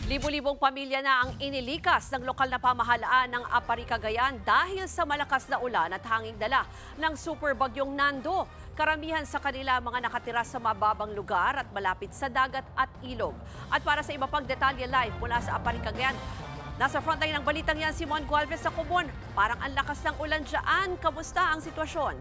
Libo-libong pamilya na ang inilikas ng lokal na pamahalaan ng Apari, Cagayan dahil sa malakas na ulan at hanging dala ng super bagyong Nando. Karamihan sa kanila mga nakatira sa mababang lugar at malapit sa dagat at ilog. At para sa iba pang detalye live mula sa Apari, Cagayan, nasa frontline ng balitang yan si Mon Gualvez sa Kubon. Parang ang lakas ng ulan dyan. Kamusta ang sitwasyon?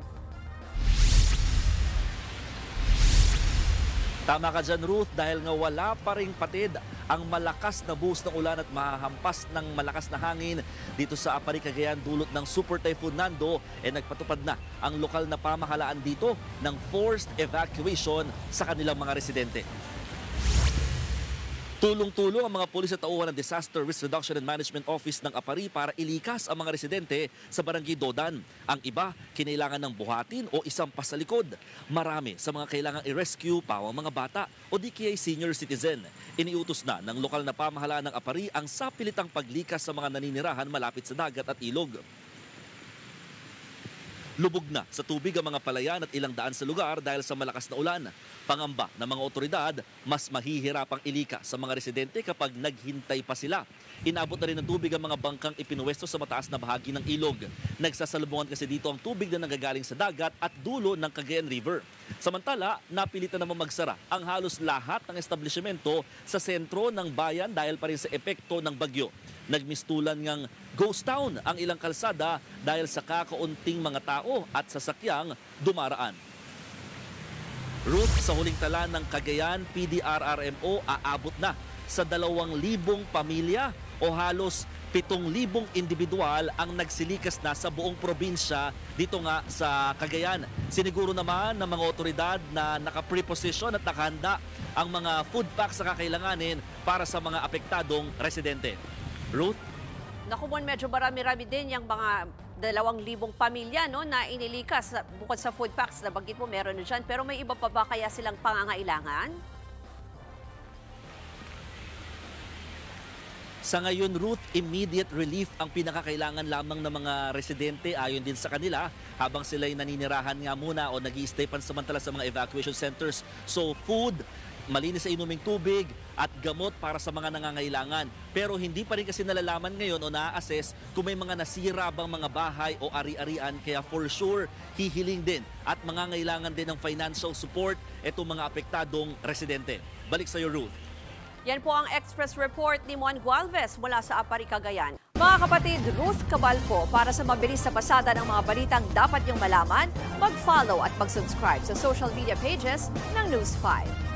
Tama ka dyan, Ruth, dahil nga wala pa ring patid ang malakas na buhos ng ulan at mahahampas ng malakas na hangin dito sa Apari, Cagayan dulot ng Super Typhoon Nando, nagpatupad na ang lokal na pamahalaan dito ng forced evacuation sa kanilang mga residente. Tulong-tulong ang mga pulis at tauhan ng Disaster Risk Reduction and Management Office ng Apari para ilikas ang mga residente sa Barangay Dodan. Ang iba, kinailangan ng buhatin o isang pasalikod. Marami sa mga kailangang i-rescue pawang mga bata o di kaya senior citizen. Iniutos na ng lokal na pamahalaan ng Apari ang sapilitang paglikas sa mga naninirahan malapit sa dagat at ilog. Lubog na sa tubig ang mga palayan at ilang daan sa lugar dahil sa malakas na ulan. Pangamba ng mga otoridad, mas mahihirapang ilika sa mga residente kapag naghintay pa sila. Inabot na rin ng tubig ang mga bangkang ipinuwesto sa mataas na bahagi ng ilog. Nagsasalubungan kasi dito ang tubig na nanggagaling sa dagat at dulo ng Cagayan River. Samantala, napilitan naman magsara ang halos lahat ng establishmento sa sentro ng bayan dahil pa rin sa epekto ng bagyo. Nagmistulan ngang ghost town ang ilang kalsada dahil sa kakaunting mga tao at sasakyang dumaraan. Ruth, sa huling tala ng Cagayan PDRRMO, aabot na sa 2,000 pamilya o halos 7,000 individual ang nagsilikas na sa buong probinsya dito nga sa Cagayan. Siniguro naman ng mga otoridad na naka-preposition at nakahanda ang mga food packs na kakailanganin para sa mga apektadong residente. Ruth? Naku, Mon, medyo marami-rami din yung mga 2,000 pamilya na inilikas. Bukod sa food packs na banggit mo, meron na dyan. Pero may iba pa ba kaya silang pangangailangan? Sa ngayon, Ruth, immediate relief ang pinakakailangan lamang ng mga residente ayon din sa kanila habang sila'y naninirahan nga muna o nag-i-stay pansamantala sa mga evacuation centers. So food, malinis sa inuming tubig at gamot para sa mga nangangailangan. Pero hindi pa rin kasi nalalaman ngayon o na-assess kung may mga nasira bang mga bahay o ari-arian, kaya for sure hihiling din at mangangailangan din ng financial support itong mga apektadong residente. Balik sa iyo, Ruth. Yan po ang Express Report ni Mon Gualvez mula sa Apari, Cagayan. Mga kapatid, Ruth Cabalco, para sa mabilis na pasada ng mga balitang dapat niyong malaman, mag-follow at mag-subscribe sa social media pages ng News 5.